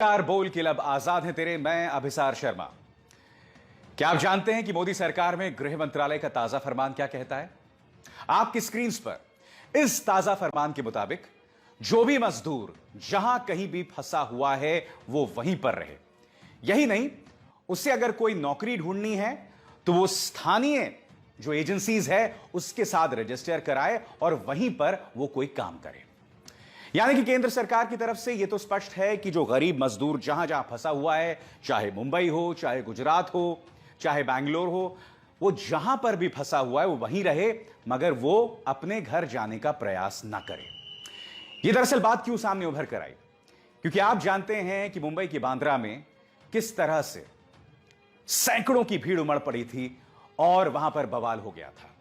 नमस्कार, बोल क्लब आजाद है तेरे। मैं अभिसार शर्मा। क्या आप जानते हैं कि मोदी सरकार में गृह मंत्रालय का ताजा फरमान क्या कहता है? आपकी स्क्रीन पर इस ताजा फरमान के मुताबिक जो भी मजदूर जहां कहीं भी फंसा हुआ है वो वहीं पर रहे। यही नहीं, उसे अगर कोई नौकरी ढूंढनी है तो वो स्थानीय जो एजेंसीज है उसके साथ रजिस्टर कराए और वहीं पर वो कोई काम करे। यानी कि केंद्र सरकार की तरफ से यह तो स्पष्ट है कि जो गरीब मजदूर जहां जहां फंसा हुआ है, चाहे मुंबई हो, चाहे गुजरात हो, चाहे बैंगलोर हो, वो जहां पर भी फंसा हुआ है वो वहीं रहे, मगर वो अपने घर जाने का प्रयास ना करे। यह दरअसल बात क्यों सामने उभर कर आई? क्योंकि आप जानते हैं कि मुंबई की बांद्रा में किस तरह से सैकड़ों की भीड़ उमड़ पड़ी थी और वहां पर बवाल हो गया था।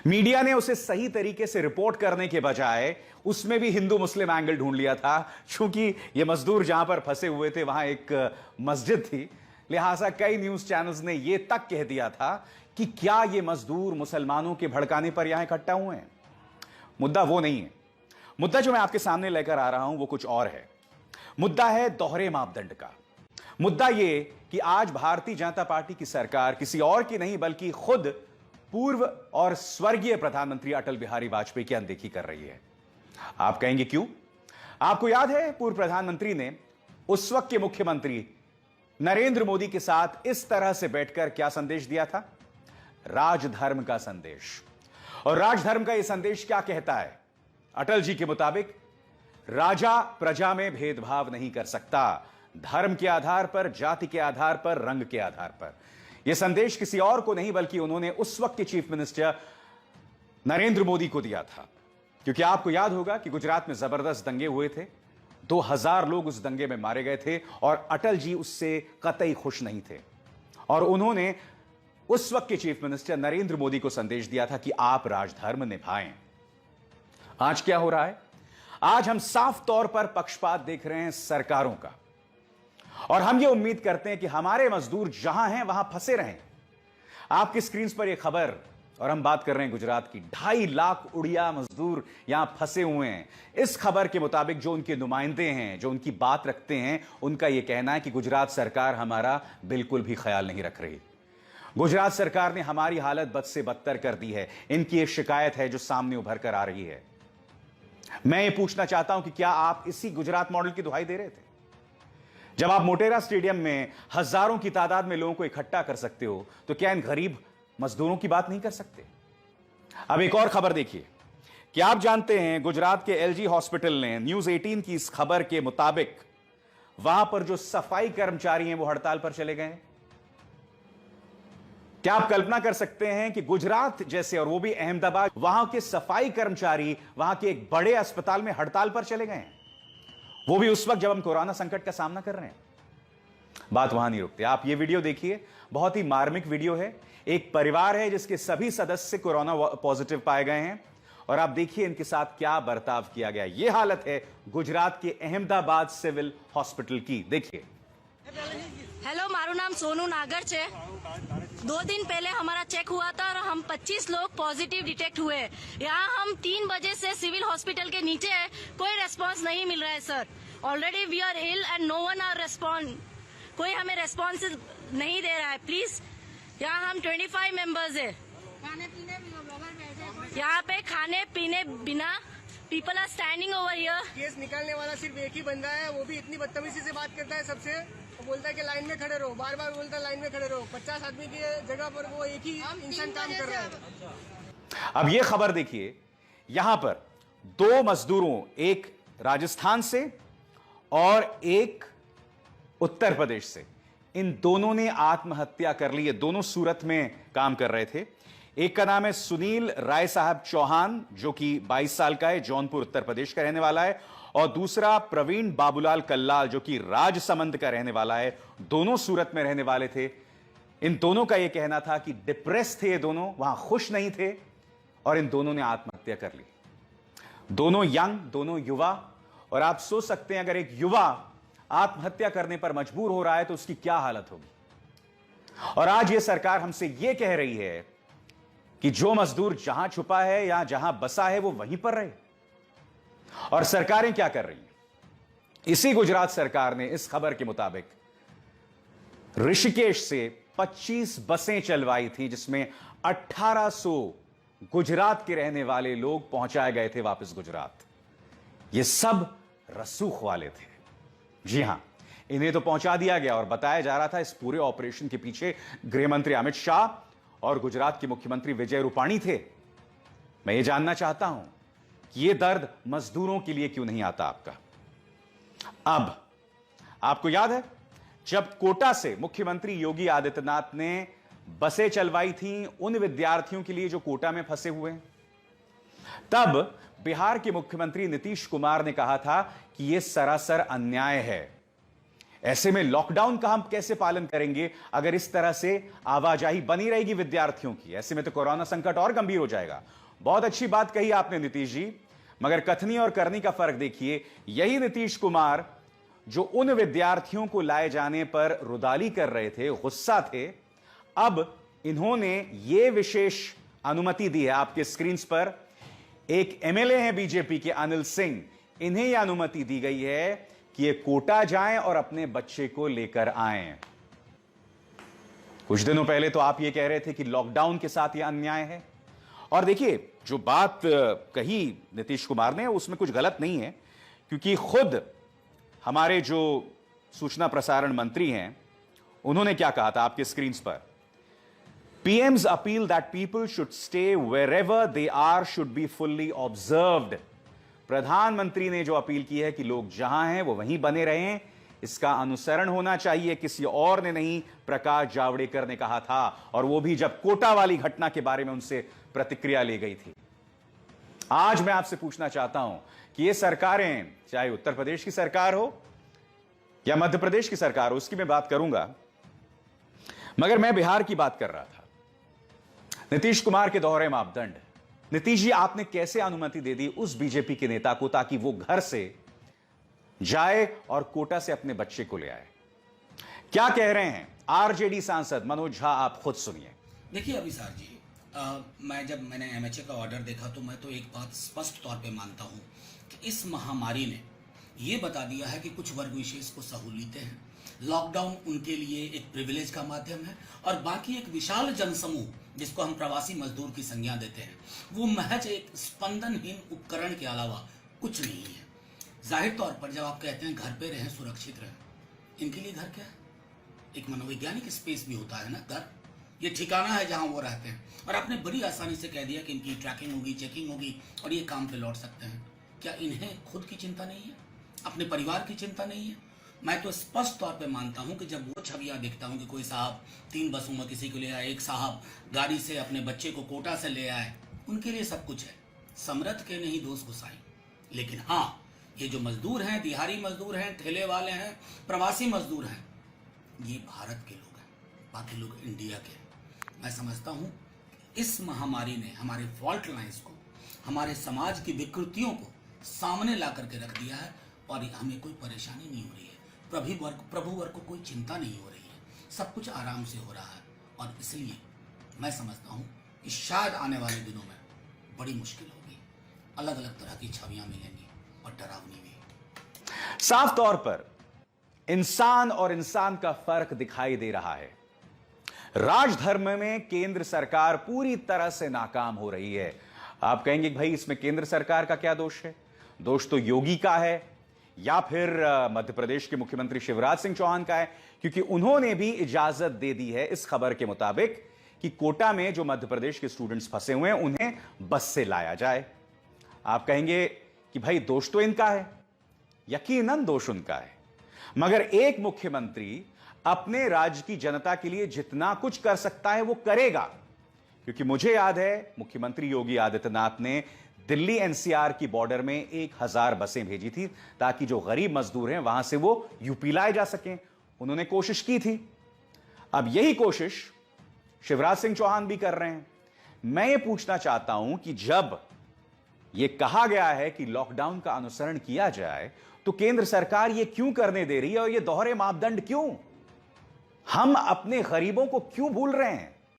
मीडिया ने उसे सही तरीके से रिपोर्ट करने के बजाय उसमें भी हिंदू मुस्लिम एंगल ढूंढ लिया था। क्योंकि ये मजदूर जहां पर फंसे हुए थे वहां एक मस्जिद थी, लिहाजा कई न्यूज चैनल्स ने यह तक कह दिया था कि क्या ये मजदूर मुसलमानों के भड़काने पर यहां इकट्ठा हुए हैं। मुद्दा वो नहीं है। मुद्दा जो मैं आपके सामने लेकर आ रहा हूं वो कुछ और है। मुद्दा है दोहरे मापदंड का। मुद्दा यह कि आज भारतीय जनता पार्टी की सरकार किसी और की नहीं बल्कि खुद पूर्व और स्वर्गीय प्रधानमंत्री अटल बिहारी वाजपेयी की अनदेखी कर रही है। आप कहेंगे क्यों? आपको याद है पूर्व प्रधानमंत्री ने उस वक्त के मुख्यमंत्री नरेंद्र मोदी के साथ इस तरह से बैठकर क्या संदेश दिया था? राजधर्म का संदेश। और राजधर्म का यह संदेश क्या कहता है? अटल जी के मुताबिक राजा प्रजा में भेदभाव नहीं कर सकता, धर्म के आधार पर, जाति के आधार पर, रंग के आधार पर। यह संदेश किसी और को नहीं बल्कि उन्होंने उस वक्त के चीफ मिनिस्टर नरेंद्र मोदी को दिया था। क्योंकि आपको याद होगा कि गुजरात में जबरदस्त दंगे हुए थे, 2000 लोग उस दंगे में मारे गए थे और अटल जी उससे कतई खुश नहीं थे। और उन्होंने उस वक्त के चीफ मिनिस्टर नरेंद्र मोदी को संदेश दिया था कि आप राजधर्म निभाएं। आज क्या हो रहा है? आज हम साफ तौर पर पक्षपात देख रहे हैं सरकारों का, और हम यह उम्मीद करते हैं कि हमारे मजदूर जहां हैं वहां फंसे रहें। आपकी स्क्रीन पर यह खबर, और हम बात कर रहे हैं गुजरात की, 2.5 लाख उड़िया मजदूर यहां फंसे हुए हैं। इस खबर के मुताबिक जो उनके नुमाइंदे हैं, जो उनकी बात रखते हैं, उनका यह कहना है कि गुजरात सरकार हमारा बिल्कुल भी ख्याल नहीं रख रही। गुजरात सरकार ने हमारी हालत बद से बदतर कर दी है। इनकी एक शिकायत है जो सामने उभर कर आ रही है। मैं ये पूछना चाहता हूं कि क्या आप इसी गुजरात मॉडल की दुहाई दे रहे थे? जब आप मोटेरा स्टेडियम में हजारों की तादाद में लोगों को इकट्ठा कर सकते हो, तो क्या इन गरीब मजदूरों की बात नहीं कर सकते? अब एक और खबर देखिए कि आप जानते हैं गुजरात के एलजी हॉस्पिटल ने न्यूज 18 की इस खबर के मुताबिक वहां पर जो सफाई कर्मचारी हैं वो हड़ताल पर चले गए। क्या आप कल्पना कर सकते हैं कि गुजरात जैसे, और वो भी अहमदाबाद, वहां के सफाई कर्मचारी वहां के एक बड़े अस्पताल में हड़ताल पर चले गए हैं, वो भी उस वक्त जब हम कोरोना संकट का सामना कर रहे हैं। बात वहां नहीं रुकती। आप ये वीडियो देखिए, बहुत ही मार्मिक वीडियो है। एक परिवार है जिसके सभी सदस्य कोरोना पॉजिटिव पाए गए हैं, और आप देखिए इनके साथ क्या बर्ताव किया गया। यह हालत है गुजरात के अहमदाबाद सिविल हॉस्पिटल की। देखिए। हेलो, मारू नाम सोनू नागर है। 2 दिन पहले हमारा चेक हुआ था और हम 25 लोग पॉजिटिव डिटेक्ट हुए। यहाँ हम 3 बजे से सिविल हॉस्पिटल के नीचे है, कोई रेस्पॉन्स नहीं मिल रहा है sir. Already we are ill and no one are respond. कोई हमें रेस्पॉन्स नहीं दे रहा है। प्लीज, यहाँ हम 25 मेंबर्स है। यहाँ पे खाने पीने बिना people are standing over here. Cash निकालने वाला सिर्फ एक ही बंदा है, वो भी इतनी बदतमीजी से बात करता है सबसे। वो बोलता है कि लाइन में खड़े रहो, बार बार बोलता है लाइन में खड़े रहो। 50 आदमी की जगह पर वो एक ही इंसान काम कर रहा है। अब ये खबर देखिए, यहां पर 2 मजदूरों, एक राजस्थान से और एक उत्तर प्रदेश से, इन दोनों ने आत्महत्या कर ली है। दोनों सूरत में काम कर रहे थे। एक का नाम है सुनील राय साहब चौहान, जो कि 22 साल का है, जौनपुर उत्तर प्रदेश का रहने वाला है, और दूसरा प्रवीण बाबूलाल कल्लाल, जो कि राजसमंद का रहने वाला है। दोनों सूरत में रहने वाले थे। इन दोनों का यह कहना था कि डिप्रेस थे ये दोनों, वहां खुश नहीं थे, और इन दोनों ने आत्महत्या कर ली। दोनों यंग, दोनों युवा। और आप सोच सकते हैं अगर एक युवा आत्महत्या करने पर मजबूर हो रहा है तो उसकी क्या हालत होगी। और आज यह सरकार हमसे यह कह रही है कि जो मजदूर जहां छुपा है या जहां बसा है वो वहीं पर रहे। और सरकारें क्या कर रही हैं? इसी गुजरात सरकार ने इस खबर के मुताबिक ऋषिकेश से 25 बसें चलवाई थी, जिसमें 1800 गुजरात के रहने वाले लोग पहुंचाए गए थे वापस गुजरात। ये सब रसूख वाले थे। जी हां, इन्हें तो पहुंचा दिया गया और बताया जा रहा था इस पूरे ऑपरेशन के पीछे गृह मंत्री अमित शाह और गुजरात के मुख्यमंत्री विजय रूपाणी थे। मैं ये जानना चाहता हूं कि ये दर्द मजदूरों के लिए क्यों नहीं आता आपका। अब आपको याद है जब कोटा से मुख्यमंत्री योगी आदित्यनाथ ने बसें चलवाई थी उन विद्यार्थियों के लिए जो कोटा में फंसे हुए हैं, तब बिहार के मुख्यमंत्री नीतीश कुमार ने कहा था कि यह सरासर अन्याय है। ऐसे में लॉकडाउन का हम कैसे पालन करेंगे अगर इस तरह से आवाजाही बनी रहेगी विद्यार्थियों की। ऐसे में तो कोरोना संकट और गंभीर हो जाएगा। बहुत अच्छी बात कही आपने नीतीश जी, मगर कथनी और करनी का फर्क देखिए। यही नीतीश कुमार जो उन विद्यार्थियों को लाए जाने पर रुदाली कर रहे थे, गुस्सा थे, अब इन्होंने यह विशेष अनुमति दी है। आपके स्क्रीन पर एक एमएलए हैं बीजेपी के अनिल सिंह, इन्हें यह अनुमति दी गई है कि ये कोटा जाएं और अपने बच्चे को लेकर आएं। कुछ दिनों पहले तो आप ये कह रहे थे कि लॉकडाउन के साथ यह अन्याय है। और देखिए जो बात कही नीतीश कुमार ने उसमें कुछ गलत नहीं है, क्योंकि खुद हमारे जो सूचना प्रसारण मंत्री हैं उन्होंने क्या कहा था आपके स्क्रीन पर। PM's appeal that people should stay wherever they are should be fully observed। प्रधानमंत्री ने जो अपील की है कि लोग जहां हैं वो वहीं बने रहें, इसका अनुसरण होना चाहिए, किसी और ने नहीं, प्रकाश जावड़ेकर ने कहा था। और वो भी जब कोटा वाली घटना के बारे में उनसे प्रतिक्रिया ली गई थी। आज मैं आपसे पूछना चाहता हूं कि ये सरकारें, चाहे उत्तर प्रदेश की सरकार हो या मध्य प्रदेश की सरकार हो, उसकी मैं बात करूंगा, मगर मैं बिहार की बात कर रहा था। नीतीश कुमार के दोहरे मापदंड। नीतीश जी, आपने कैसे अनुमति दे दी उस बीजेपी के नेता को ताकि वो घर से जाए और कोटा से अपने बच्चे को ले आए? क्या कह रहे हैं आरजेडी सांसद मनोज झा, आप खुद सुनिए। देखिए अभिसार जी, मैंने एमएचए का ऑर्डर देखा तो मैं तो एक बात स्पष्ट तौर पे मानता हूं कि इस महामारी ने ये बता दिया है कि कुछ वर्ग विशेष को सहूलियतें हैं, लॉकडाउन उनके लिए एक प्रिविलेज का माध्यम है, और बाकी एक विशाल जनसमूह जिसको हम प्रवासी मजदूर की संज्ञा देते हैं, वो महज एक स्पंदनहीन उपकरण के अलावा कुछ नहीं है। जाहिर तौर पर जब आप कहते हैं घर पे रहें, सुरक्षित रहें, इनके लिए घर क्या है? एक मनोवैज्ञानिक स्पेस भी होता है ना घर। ये ठिकाना है जहां वो रहते हैं, और आपने बड़ी आसानी से कह दिया कि इनकी ट्रैकिंग होगी, चेकिंग होगी और ये काम पे लौट सकते हैं। क्या इन्हें खुद की चिंता नहीं है? अपने परिवार की चिंता नहीं है? मैं तो स्पष्ट तौर पे मानता हूं कि जब वो छवियां देखता हूं कि कोई साहब 3 बसों में किसी को ले आए, एक साहब गाड़ी से अपने बच्चे को कोटा से ले आए, उनके लिए सब कुछ है, समर्थ के नहीं दोष गुसाई। लेकिन हाँ, ये जो मजदूर हैं, दिहाड़ी मजदूर हैं, ठेले वाले हैं, प्रवासी मजदूर हैं, ये भारत के लोग हैं, बाकी लोग इंडिया के। मैं समझता हूं इस महामारी ने हमारे फॉल्ट लाइंस को, हमारे समाज की विकृतियों को सामने ला करके रख दिया है, और हमें कोई परेशानी नहीं हो रही है। प्रभु वर्ग को कोई चिंता नहीं हो रही है, सब कुछ आराम से हो रहा है। और इसलिए मैं समझता हूं कि शायद आने वाले दिनों में बड़ी मुश्किल होगी, अलग अलग तरह की छवियां मिलेंगी और डरावनी भी। साफ तौर पर इंसान और इंसान का फर्क दिखाई दे रहा है। राजधर्म में केंद्र सरकार पूरी तरह से नाकाम हो रही है। आप कहेंगे कि भाई इसमें केंद्र सरकार का क्या दोष है? दोष तो योगी का है या फिर मध्य प्रदेश के मुख्यमंत्री शिवराज सिंह चौहान का है, क्योंकि उन्होंने भी इजाजत दे दी है इस खबर के मुताबिक कि कोटा में जो मध्य प्रदेश के स्टूडेंट्स फंसे हुए हैं उन्हें बस से लाया जाए। आप कहेंगे कि भाई दोष तो इनका है, यकीनन दोष उनका है, मगर एक मुख्यमंत्री अपने राज्य की जनता के लिए जितना कुछ कर सकता है वो करेगा। क्योंकि मुझे याद है मुख्यमंत्री योगी आदित्यनाथ ने दिल्ली एनसीआर की बॉर्डर में 1000 बसें भेजी थी ताकि जो गरीब मजदूर हैं वहां से वो यूपी लाए जा सकें। उन्होंने कोशिश की थी। अब यही कोशिश शिवराज सिंह चौहान भी कर रहे हैं। मैं ये पूछना चाहता हूं कि जब यह कहा गया है कि लॉकडाउन का अनुसरण किया जाए तो केंद्र सरकार यह क्यों करने दे रही है, और यह दोहरे मापदंड क्यों? हम अपने गरीबों को क्यों भूल रहे हैं?